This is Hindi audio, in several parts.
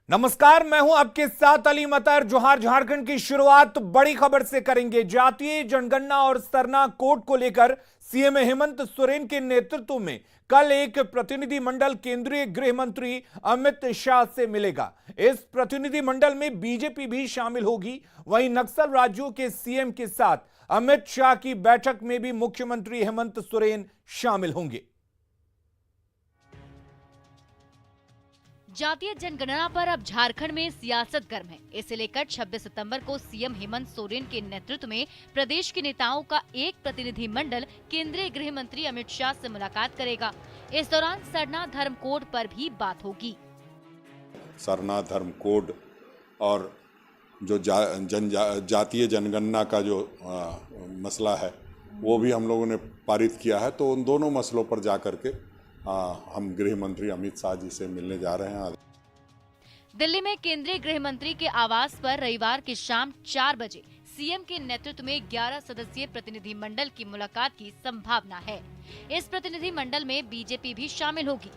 नमस्कार, मैं हूं आपके साथ अली मतर। जोहार। झारखंड की शुरुआत बड़ी खबर से करेंगे। जातीय जनगणना और सरना कोड को लेकर सीएम हेमंत सोरेन के नेतृत्व में कल एक प्रतिनिधि मंडल केंद्रीय गृह मंत्री अमित शाह से मिलेगा। इस प्रतिनिधि मंडल में बीजेपी भी शामिल होगी। वहीं नक्सल राज्यों के सीएम के साथ अमित शाह की बैठक में भी मुख्यमंत्री हेमंत सोरेन शामिल होंगे। जातीय जनगणना पर अब झारखंड में सियासत गर्म है। इसे लेकर 26 सितंबर को सीएम हेमंत सोरेन के नेतृत्व में प्रदेश के नेताओं का एक प्रतिनिधि मंडल केंद्रीय गृह मंत्री अमित शाह से मुलाकात करेगा। इस दौरान सरना धर्म कोड पर भी बात होगी। सरना धर्म कोड और जो जातीय जनगणना का जो मसला है वो भी हम लोगों ने पारित किया है। तो उन दोनों मसलों पर जाकर के हम गृह मंत्री अमित शाह जी से मिलने जा रहे हैं। दिल्ली में केंद्रीय गृह मंत्री के आवास पर रविवार की शाम 4 बजे सीएम के नेतृत्व में 11 सदस्यीय प्रतिनिधि मंडल की मुलाकात की संभावना है। इस प्रतिनिधि मंडल में बीजेपी भी शामिल होगी।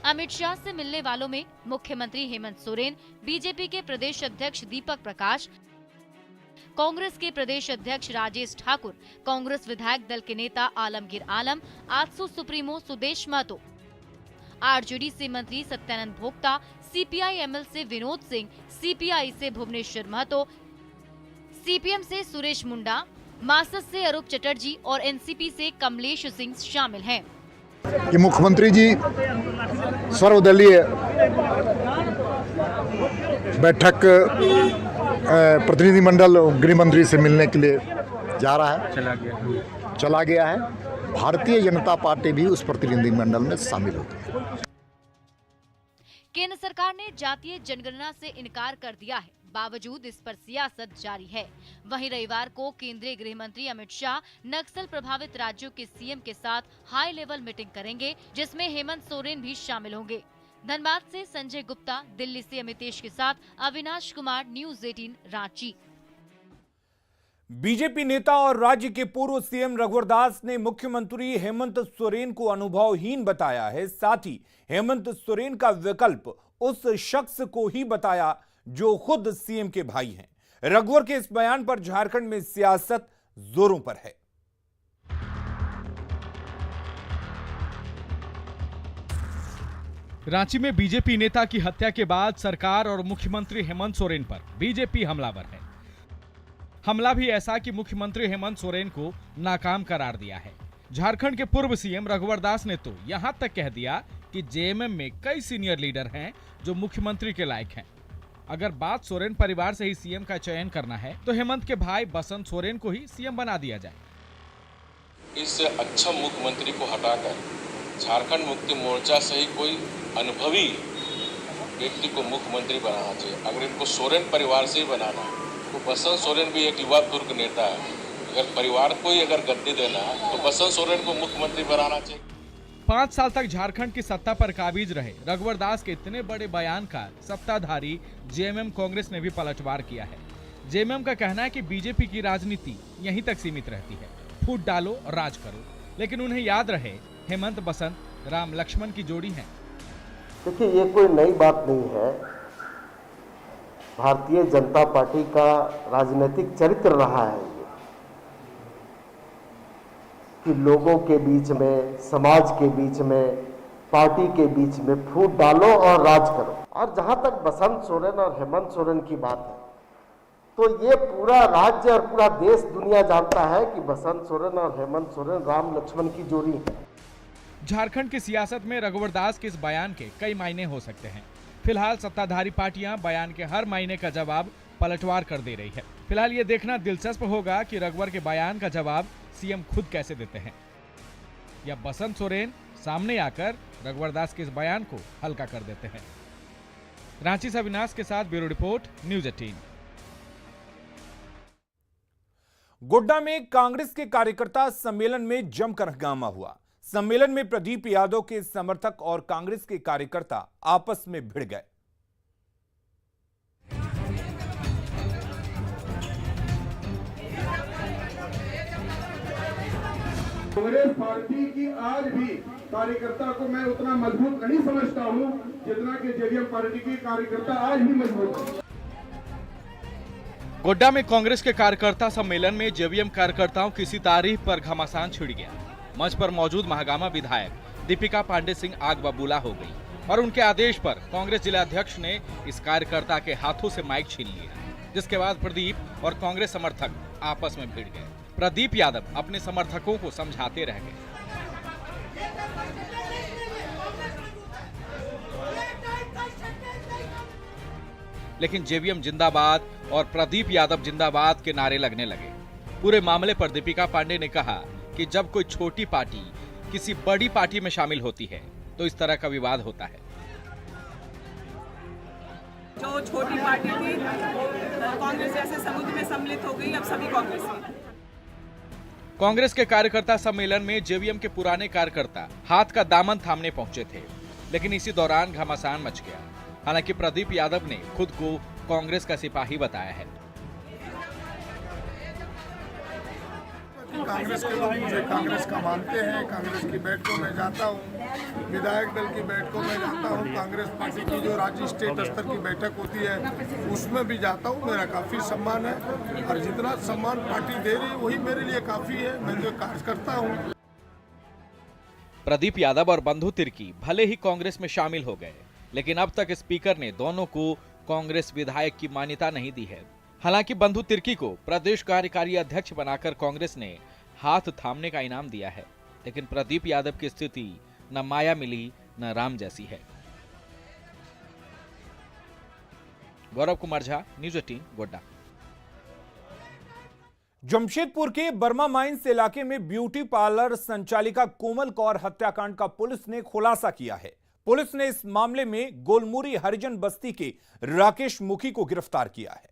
अमित शाह से मिलने वालों में मुख्यमंत्री हेमंत सोरेन, बीजेपी के प्रदेश अध्यक्ष दीपक प्रकाश, कांग्रेस के प्रदेश अध्यक्ष राजेश ठाकुर, कांग्रेस विधायक दल के नेता आलमगीर आलम, आजसू सुप्रीमो सुदेश महतो, आरजेडी से मंत्री सत्यानंद भोक्ता, सीपीआई एमएल से विनोद सिंह, सीपीआई से भुवनेश्वर महतो, सीपीएम से सुरेश मुंडा, मार्क्सिस्ट से अरूप चटर्जी और एनसीपी से कमलेश सिंह शामिल हैं। कि मुख्यमंत्री जी सर्वदलीय बैठक प्रतिनिधि मंडल गृह मंत्री से मिलने के लिए जा रहा है, चला गया है। भारतीय जनता पार्टी भी उस प्रतिनिधि मंडल में शामिल होती है। केंद्र सरकार ने जातीय जनगणना से इनकार कर दिया है, बावजूद इस पर सियासत जारी है। वहीं रविवार को केंद्रीय गृह मंत्री अमित शाह नक्सल प्रभावित राज्यों के सीएम के साथ हाई लेवल मीटिंग करेंगे, जिसमें हेमंत सोरेन भी शामिल होंगे। धनबाद से संजय गुप्ता, दिल्ली से अमितेश के साथ अविनाश कुमार, न्यूज़ 18 रांची। बीजेपी नेता और राज्य के पूर्व सीएम रघुवर दास ने मुख्यमंत्री हेमंत सोरेन को अनुभवहीन बताया है। साथ ही हेमंत सोरेन का विकल्प उस शख्स को ही बताया जो खुद सीएम के भाई हैं। रघुवर के इस बयान पर झारखंड में सियासत जोरों पर है। रांची में बीजेपी नेता की हत्या के बाद सरकार और मुख्यमंत्री हेमंत सोरेन पर बीजेपी हमलावर है। हमला भी ऐसा कि मुख्यमंत्री हेमंत सोरेन को नाकाम करार दिया है। झारखंड के पूर्व सीएम रघुवर दास ने तो यहां तक कह दिया कि जेएमएम में कई सीनियर लीडर हैं जो मुख्यमंत्री के लायक हैं। अगर बात सोरेन परिवार से ही सीएम का चयन करना है तो हेमंत के भाई बसंत सोरेन को ही सीएम बना दिया जाए। इस अच्छा मुख्यमंत्री को हटाकर झारखंड मुक्ति मोर्चा से ही कोई अनुभवी व्यक्ति को मुख्यमंत्री बनाना चाहिए। अगर इनको सोरेन परिवार से ही बनाना है तो बसंत सोरेन भी एक युवा तुर्क नेता है। अगर परिवार को ही अगर गद्दी देना है तो बसंत सोरेन को मुख्यमंत्री बनाना चाहिए। 5 साल तक झारखंड की सत्ता पर काबिज रहे रघुवर दास के इतने बड़े बयान का सत्ताधारी जेएमएम कांग्रेस ने भी पलटवार किया है। जेएमएम का कहना है कि बीजेपी की राजनीति यहीं तक सीमित रहती है, फूट डालो राज करो। लेकिन उन्हें याद रहे हेमंत बसंत राम लक्ष्मण की जोड़ी है। देखिए, ये कोई नई बात नहीं है। भारतीय जनता पार्टी का राजनीतिक चरित्र रहा है कि लोगों के बीच में, समाज के बीच में, पार्टी के बीच में फूट डालो और राज करो। और जहां तक बसंत सोरेन और हेमंत सोरेन की बात है तो ये पूरा राज्य और पूरा देश दुनिया जानता है कि बसंत सोरेन और हेमंत सोरेन राम लक्ष्मण की जोड़ी है। झारखंड की सियासत में रघुवर दास के इस बयान के कई मायने हो सकते हैं। फिलहाल सत्ताधारी पार्टियां बयान के हर मायने का जवाब पलटवार कर दे रही है। फिलहाल ये देखना दिलचस्प होगा कि रघुवर के बयान का जवाब सीएम खुद कैसे देते हैं, या बसंत सोरेन सामने आकर रघुवर दास के इस बयान को हल्का कर देते हैं। रांची से अविनाश के साथ ब्यूरो रिपोर्ट, न्यूज़ 18। गोड्डा में कांग्रेस के कार्यकर्ता सम्मेलन में जमकर हंगामा हुआ। सम्मेलन में प्रदीप यादव के समर्थक और कांग्रेस के कार्यकर्ता आपस में भिड़ गए। कांग्रेस पार्टी की आज भी कार्यकर्ता को मैं उतना मजबूत नहीं समझता हूं जितना कि जेवीएम पार्टी के कार्यकर्ता आज भी मजबूत है। गोड्डा में कांग्रेस के कार्यकर्ता सम्मेलन में जेवीएम कार्यकर्ताओं की इसी तारीफ पर घमासान छिड़ गया। मंच पर मौजूद महागामा विधायक दीपिका पांडे सिंह आग बबूला हो गई और उनके आदेश पर कांग्रेस जिलाध्यक्ष ने इस कार्यकर्ता के हाथों से माइक छीन लिया, जिसके बाद प्रदीप और कांग्रेस समर्थक आपस में भिड़ गए। प्रदीप यादव अपने समर्थकों को समझाते रह गए। लेकिन जेवीएम जिंदाबाद और प्रदीप यादव जिंदाबाद के नारे लगने लगे। पूरे मामले पर दीपिका पांडे ने कहा कि जब कोई छोटी पार्टी किसी बड़ी पार्टी में शामिल होती है तो इस तरह का विवाद होता है। जो छोटी पार्टी थी कांग्रेस जैसे समुद्र में सम्मिलित हो गई, अब सभी कांग्रेस हैं। कांग्रेस के कार्यकर्ता सम्मेलन में जेवीएम के पुराने कार्यकर्ता हाथ का दामन थामने पहुंचे थे, लेकिन इसी दौरान घमासान मच गया। हालांकि प्रदीप यादव ने खुद को कांग्रेस का सिपाही बताया है। कांग्रेस के लोग मुझे कांग्रेस का मानते हैं। कांग्रेस की बैठकों में जाता हूँ, विधायक दल की बैठकों में जाता हूँ, कांग्रेस पार्टी की जो राज्य स्टेट स्तर की बैठक होती है उसमें भी जाता हूँ। मेरा काफ़ी सम्मान है और जितना सम्मान पार्टी दे रही है वही मेरे लिए काफ़ी है। मैं जो कार्य करता हूँ। प्रदीप यादव और बंधु तिर्की भले ही कांग्रेस में शामिल हो गए, लेकिन अब तक स्पीकर ने दोनों को कांग्रेस विधायक की मान्यता नहीं दी है। हालांकि बंधु तिर्की को प्रदेश कार्यकारी अध्यक्ष बनाकर कांग्रेस ने हाथ थामने का इनाम दिया है, लेकिन प्रदीप यादव की स्थिति न माया मिली न राम जैसी है। गौरव कुमार झा, न्यूज़ 18, गोड्डा। जमशेदपुर के बर्मा माइंस इलाके में ब्यूटी पार्लर संचालिका कोमल कौर हत्याकांड का पुलिस ने खुलासा किया है। पुलिस ने इस मामले में गोलमुरी हरिजन बस्ती के राकेश मुखी को गिरफ्तार किया है।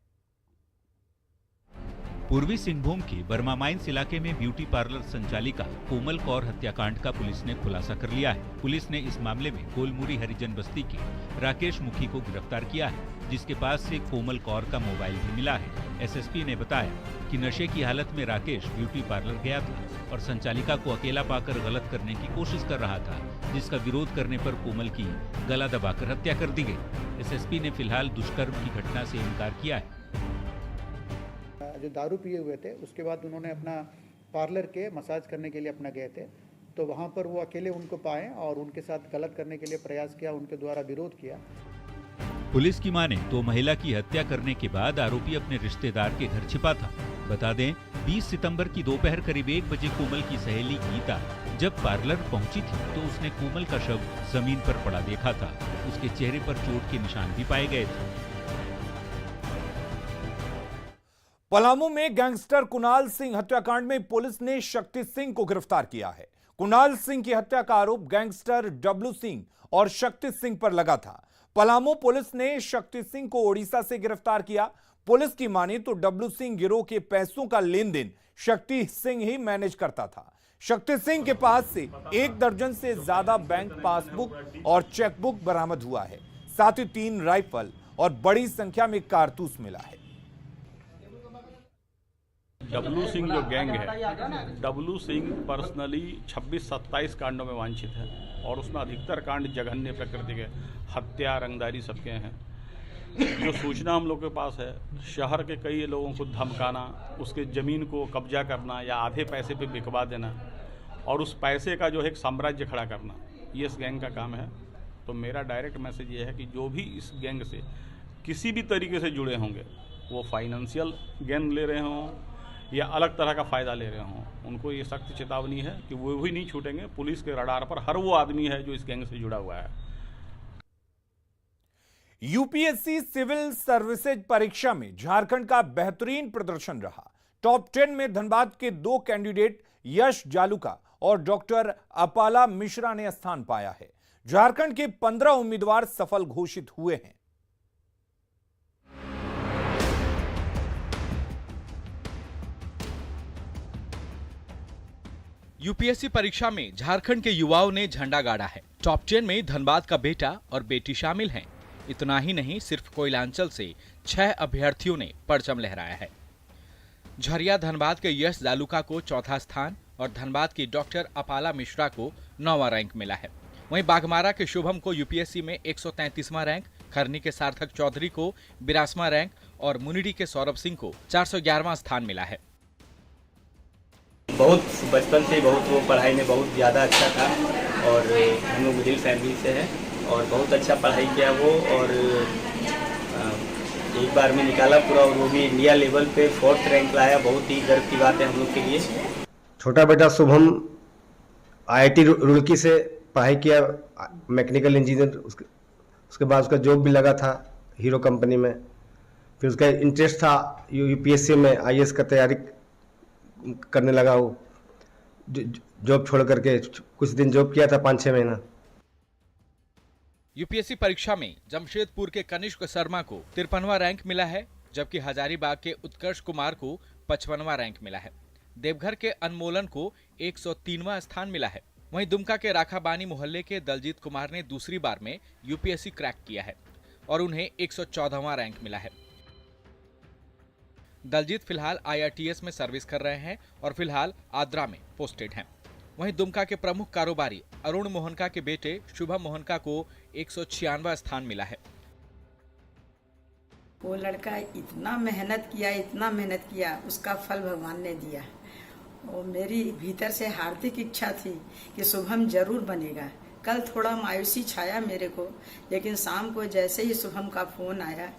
पूर्वी सिंहभूम के बर्मा माइंस इलाके में ब्यूटी पार्लर संचालिका कोमल कौर हत्याकांड का पुलिस ने खुलासा कर लिया है। पुलिस ने इस मामले में गोलमुरी हरिजन बस्ती के राकेश मुखी को गिरफ्तार किया है, जिसके पास से कोमल कौर का मोबाइल भी मिला है। एसएसपी ने बताया कि नशे की हालत में राकेश ब्यूटी पार्लर गया था और संचालिका को अकेला पाकर गलत करने की कोशिश कर रहा था, जिसका विरोध करने पर कोमल की गला दबाकर हत्या कर दी गई। एसएसपी ने फिलहाल दुष्कर्म की घटना से इनकार किया है। जो दारू पिए हुए थे उसके बाद उन्होंने अपना पार्लर के मसाज करने के लिए अपना गए थे, तो वहाँ पर वो अकेले उनको पाए और उनके साथ गलत करने के लिए प्रयास किया, उनके द्वारा विरोध किया। पुलिस की माने तो महिला की हत्या करने के बाद आरोपी अपने रिश्तेदार के घर छिपा था। बता दें, 20 सितंबर की दोपहर करीब 1 बजे कोमल की सहेली गीता जब पार्लर पहुंची थी तो उसने कोमल का शव जमीन पर पड़ा देखा था। उसके चेहरे पर चोट के निशान भी पाए गए थे। पलामू में गैंगस्टर कुणाल सिंह हत्याकांड में पुलिस ने शक्ति सिंह को गिरफ्तार किया है। कुणाल सिंह की हत्या का आरोप गैंगस्टर डब्लू सिंह और शक्ति सिंह पर लगा था। पलामू पुलिस ने शक्ति सिंह को ओडिशा से गिरफ्तार किया। पुलिस की माने तो डब्लू सिंह गिरोह के पैसों का लेन देन शक्ति सिंह ही मैनेज करता था। शक्ति सिंह के पास से 1 दर्जन से ज्यादा बैंक पासबुक और चेकबुक बरामद हुआ है। साथ ही 3 राइफल और बड़ी संख्या में कारतूस मिला है। डब्लू सिंह जो गैंग है, डब्लू सिंह पर्सनली 26-27 कांडों में वांछित है और उसमें अधिकतर कांड जघन्य प्रकृति के, हत्या, रंगदारी सबके हैं। जो सूचना हम लोग के पास है, शहर के कई लोगों को धमकाना, उसके ज़मीन को कब्जा करना या आधे पैसे पे बिकवा देना और उस पैसे का जो है एक साम्राज्य खड़ा करना, ये इस गैंग का काम है। तो मेरा डायरेक्ट मैसेज ये है कि जो भी इस गैंग से किसी भी तरीके से जुड़े होंगे, वो फाइनेंशियल गेन ले रहे हों या अलग तरह का फ़ायदा ले रहे हों, उनको ये सख्त चेतावनी है कि वो भी नहीं छूटेंगे। पुलिस के रडार पर हर वो आदमी है जो इस गैंग से जुड़ा हुआ है। यूपीएससी सिविल सर्विसेज परीक्षा में झारखंड का बेहतरीन प्रदर्शन रहा। टॉप 10 में धनबाद के 2 कैंडिडेट यश जालूका और डॉक्टर अपाला मिश्रा ने स्थान पाया है। झारखंड के 15 उम्मीदवार सफल घोषित हुए हैं। यूपीएससी परीक्षा में झारखंड के युवाओं ने झंडा गाड़ा है। टॉप 10 में धनबाद का बेटा और बेटी शामिल हैं। इतना ही नहीं, सिर्फ कोयलांचल से 6 अभ्यर्थियों ने परचम लहराया है। झरिया धनबाद के यश जालूका को चौथा स्थान और धनबाद की डॉक्टर अपाला मिश्रा को 9वां रैंक मिला है। वहीं बाघमारा के शुभम को यूपीएससी में 133वां रैंक, खरनी के सार्थक चौधरी को 82वां रैंक और मुनिडी के सौरभ सिंह को 411वां स्थान मिला है। बहुत बचपन से बहुत वो पढ़ाई में बहुत ज़्यादा अच्छा था और हम लोग मिडिल फैमिली से हैं और बहुत अच्छा पढ़ाई किया वो, और एक बार में निकाला पूरा, और वो भी इंडिया लेवल पे 4th रैंक लाया। बहुत ही गर्व की बात है हम लोग के लिए। छोटा बेटा शुभम IIT रुड़की से पढ़ाई किया, मैकेनिकल इंजीनियर। उसके बाद उसका जॉब भी लगा था हीरो कंपनी में। फिर उसका इंटरेस्ट था यूपीएससी में, IAS का तैयारी करने लगा। वो जॉब छोड़ करके कुछ दिन जॉब किया था, 5-6 महीना। यूपीएससी परीक्षा में जमशेदपुर के कनिष्क शर्मा को 53वां रैंक मिला है, जबकि हजारीबाग के उत्कर्ष कुमार को 55वां रैंक मिला है। देवघर के अनमोलन को 103वां स्थान मिला है। वहीं दुमका के राखाबानी मोहल्ले के दलजीत कुमार ने दूसरी बार में यूपीएससी क्रैक किया है और उन्हें 114वां रैंक मिला है। दलजीत फिलहाल IRTS में सर्विस कर रहे हैं और फिलहाल आद्रा में पोस्टेड हैं। वहीं दुमका के प्रमुख कारोबारी अरुण मोहनका के बेटे शुभम मोहनका को 196वां स्थान मिला है। वो लड़का इतना मेहनत किया, उसका फल भगवान ने दिया। और मेरी भीतर से हार्दिक इच्छा थी कि शुभम जरूर बनेगा। कल थोड़ा मायूसी छाया मेरे को, लेकिन शाम को जैसे ही शुभम का फोन आया,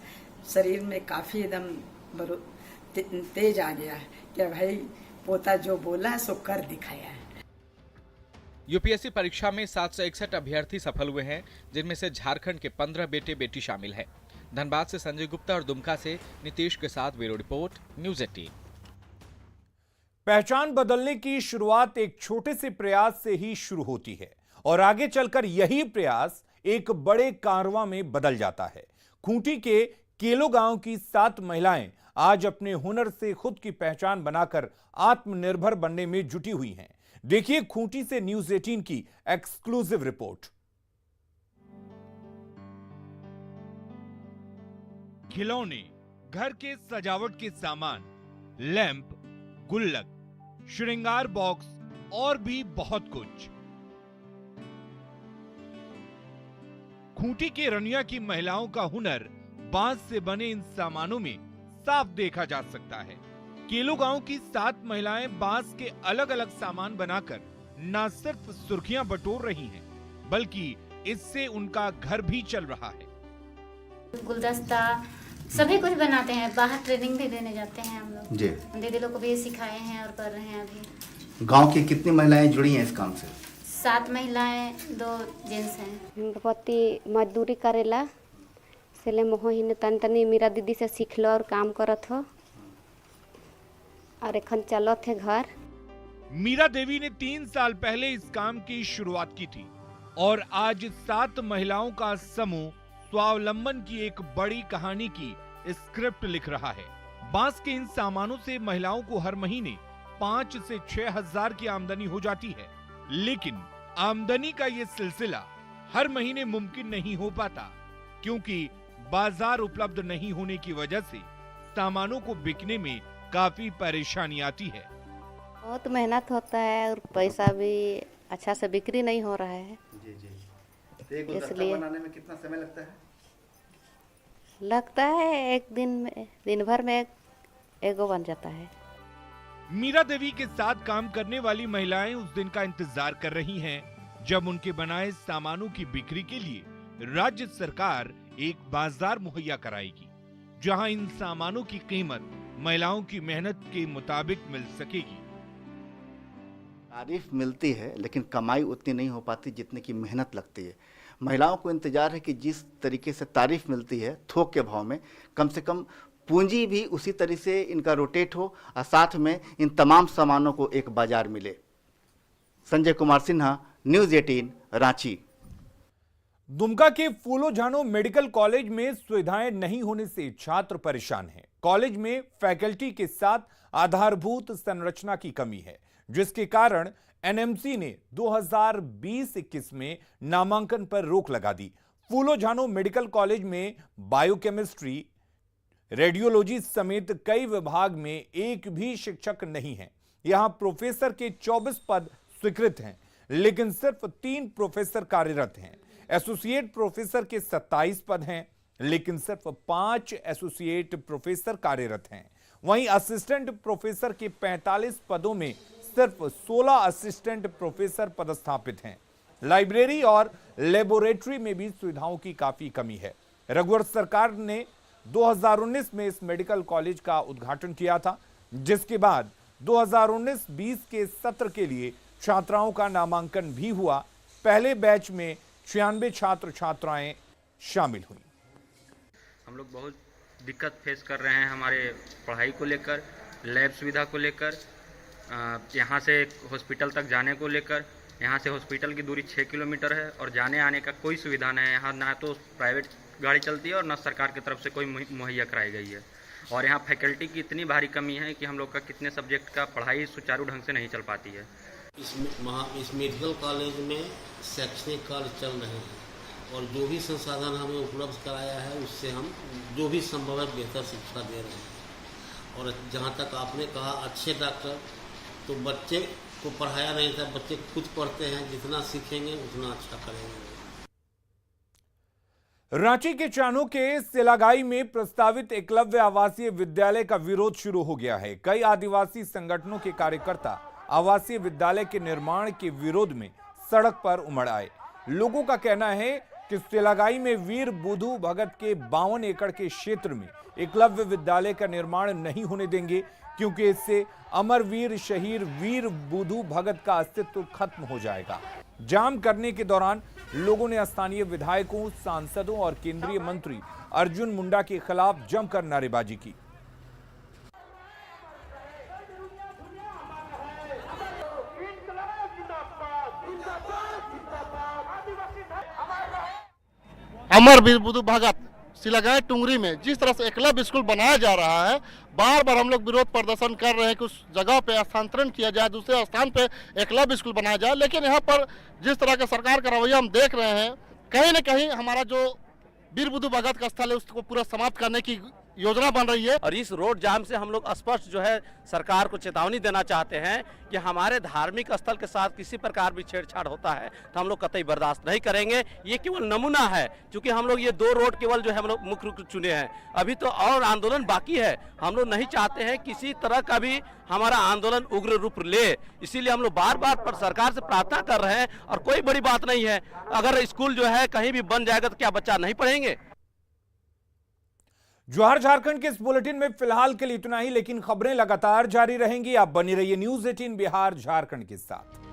शरीर में काफी एकदम तेज आ गया कि भाई पोता जो बोला सो कर दिखाया। यूपीएससी परीक्षा में 761 अभ्यर्थी सफल हुए हैं, जिनमें से झारखंड के 15 बेटे बेटी शामिल हैं। धनबाद से संजय गुप्ता और दुमका से नीतीश के साथ ब्यूरो रिपोर्ट, न्यूज़ 18। पहचान बदलने की शुरुआत एक छोटे से प्रयास से ही शुरू होती है और आगे चलकर यही प्रयास एक बड़े कारवां में बदल जाता है। खूंटी के केलो गांव की 7 महिलाएं आज अपने हुनर से खुद की पहचान बनाकर आत्मनिर्भर बनने में जुटी हुई हैं। देखिए खूंटी से न्यूज़ 18 की एक्सक्लूसिव रिपोर्ट। खिलौने, घर के सजावट के सामान, लैंप, गुल्लक, श्रृंगार बॉक्स और भी बहुत कुछ। खूंटी के रनिया की महिलाओं का हुनर बांस से बने इन सामानों में साफ देखा जा सकता है। केलो गांव की 7 महिलाएं बांस के अलग अलग सामान बनाकर न सिर्फ सुर्खियां बटोर रही हैं, बल्कि इससे उनका घर भी चल रहा है। गुलदस्ता सभी कुछ बनाते हैं, बाहर ट्रेनिंग भी देने जाते हैं हम लोग जी। दीदी लोग को भी सिखाए हैं और कर रहे हैं। अभी गांव की कितनी महिलाएं जुड़ी हैं इस काम से? 7 महिलाएं, 2 जेंट्स हैं। पति मजदूरी करेला इसलिए मोहिनी तनी मेरा दीदी से सीख लो और काम करत हो और एखन चलत है घर। मीरा देवी ने 3 साल पहले इस काम की शुरुआत की थी और आज 7 महिलाओं का समूह स्वावलंबन की एक बड़ी कहानी की स्क्रिप्ट लिख रहा है। बांस के इन सामानों से महिलाओं को हर महीने 5 से 6 हजार की आमदनी हो जाती है, लेकिन आमदनी का ये सिलसिला हर महीने मुमकिन नहीं हो पाता, क्योंकि बाजार उपलब्ध नहीं होने की वजह से सामानों को बिकने में काफी परेशानी आती है। बहुत मेहनत होता है और पैसा भी अच्छा से बिक्री नहीं हो रहा है। जी जी। तो एक गुलदस्ता बनाने में कितना समय लगता है? लगता है एक दिन भर में एगो बन जाता है। मीरा देवी के साथ काम करने वाली महिलाएं उस दिन का इंतजार कर रही हैं, जब उनके बनाए सामानों की बिक्री के लिए राज्य सरकार एक बाजार मुहैया कराएगी, जहां इन सामानों की कीमत महिलाओं की मेहनत के मुताबिक मिल सकेगी। तारीफ मिलती है लेकिन कमाई उतनी नहीं हो पाती जितने की मेहनत लगती है। महिलाओं को इंतजार है कि जिस तरीके से तारीफ मिलती है थोक के भाव में, कम से कम पूंजी भी उसी तरह से इनका रोटेट हो और साथ में इन तमाम सामानों को एक बाजार मिले। संजय कुमार सिन्हा, न्यूज़ 18, रांची। दुमका के फूलो झानो मेडिकल कॉलेज में सुविधाएं नहीं होने से छात्र परेशान हैं। कॉलेज में फैकल्टी के साथ आधारभूत संरचना की कमी है, जिसके कारण एनएमसी ने 2020-21 में नामांकन पर रोक लगा दी। फूलो झानो मेडिकल कॉलेज में बायोकेमिस्ट्री, रेडियोलॉजी समेत कई विभाग में एक भी शिक्षक नहीं है, यहां प्रोफेसर के 24 पद स्वीकृत हैं, लेकिन सिर्फ 3 प्रोफेसर कार्यरत हैं। एसोसिएट प्रोफेसर के 27 पद हैं, लेकिन सिर्फ 5 एसोसिएट प्रोफेसर कार्यरत हैं। वहीं असिस्टेंट प्रोफेसर के 45 पदों में सिर्फ 16 असिस्टेंट प्रोफेसर पदस्थापित हैं। लाइब्रेरी और लेबोरेटरी में भी सुविधाओं की काफी कमी है। रघुवर सरकार ने 2019 में इस मेडिकल कॉलेज का उद्घाटन किया था, जिसके बाद 2019-20 के सत्र के लिए छात्राओं का नामांकन भी हुआ। पहले बैच में 96 छात्र छात्राएं शामिल हुई। हम लोग बहुत दिक्कत फेस कर रहे हैं हमारे पढ़ाई को लेकर, लैब सुविधा को लेकर, यहाँ से हॉस्पिटल तक जाने को लेकर। यहाँ से हॉस्पिटल की दूरी 6 किलोमीटर है और जाने आने का कोई सुविधा नहीं है। यहाँ ना तो प्राइवेट गाड़ी चलती है और ना सरकार की तरफ से कोई मुहैया कराई गई है। और यहाँ फैकल्टी की इतनी भारी कमी है कि हम लोग का कितने सब्जेक्ट का पढ़ाई सुचारू ढंग से नहीं चल पाती है। इस मेडिकल कॉलेज में शैक्षणिक कार्य चल रहे हैं और जो भी संसाधन हमें उपलब्ध कराया है उससे हम जो भी संभव है बेहतर शिक्षा दे रहे हैं। और जहाँ तक आपने कहा अच्छे डॉक्टर, तो बच्चे को पढ़ाया नहीं था, बच्चे खुद पढ़ते हैं, जितना सीखेंगे उतना अच्छा करेंगे। रांची के चानो के सिलागाई में प्रस्तावित एकलव्य आवासीय विद्यालय का विरोध शुरू हो गया है। कई आदिवासी संगठनों के कार्यकर्ता आवासीय विद्यालय के निर्माण के विरोध में सड़क पर उमड़ आए। लोगों का कहना है कि सिलागाई में वीर बुधू भगत के 52 एकड़ के क्षेत्र में एकलव्य विद्यालय का निर्माण नहीं होने देंगे, क्योंकि इससे अमरवीर शहीद वीर बुधू भगत का अस्तित्व खत्म हो जाएगा। जाम करने के दौरान लोगों ने स्थानीय विधायकों, सांसदों और केंद्रीय मंत्री अर्जुन मुंडा के खिलाफ जमकर नारेबाजी की। अमरवीर बुधू भगत सिलागाई टुंगरी में जिस तरह से एकलव्य स्कूल बनाया जा रहा है, बार बार हम लोग विरोध प्रदर्शन कर रहे हैं कि उस जगह पे स्थानांतरण किया जाए, दूसरे स्थान पे एकलव्य स्कूल बनाया जाए। लेकिन यहाँ पर जिस तरह का सरकार का रवैया हम देख रहे हैं, कहीं न कहीं हमारा जो वीर बुधू भगत का स्थल है उसको पूरा समाप्त करने की योजना बन रही है। और इस रोड जाम से हम लोग स्पष्ट जो है सरकार को चेतावनी देना चाहते हैं कि हमारे धार्मिक स्थल के साथ किसी प्रकार भी छेड़छाड़ होता है तो हम लोग कतई बर्दाश्त नहीं करेंगे। ये केवल नमूना है, क्योंकि हम लोग ये 2 रोड केवल जो है हम लोग मुख्य रूप से चुने हैं। अभी तो और आंदोलन बाकी है। हम लोग नहीं चाहते हैं किसी तरह का भी हमारा आंदोलन उग्र रूप ले, इसीलिए हम लोग बार बार पर सरकार से प्रार्थना कर रहे हैं। और कोई बड़ी बात नहीं है, अगर स्कूल जो है कहीं भी बन जाएगा तो क्या बच्चा नहीं पढ़ेंगे? जोहार झारखंड के इस बुलेटिन में फिलहाल के लिए इतना ही, लेकिन खबरें लगातार जारी रहेंगी। आप बनी रहिए न्यूज़ 18 बिहार झारखंड के साथ।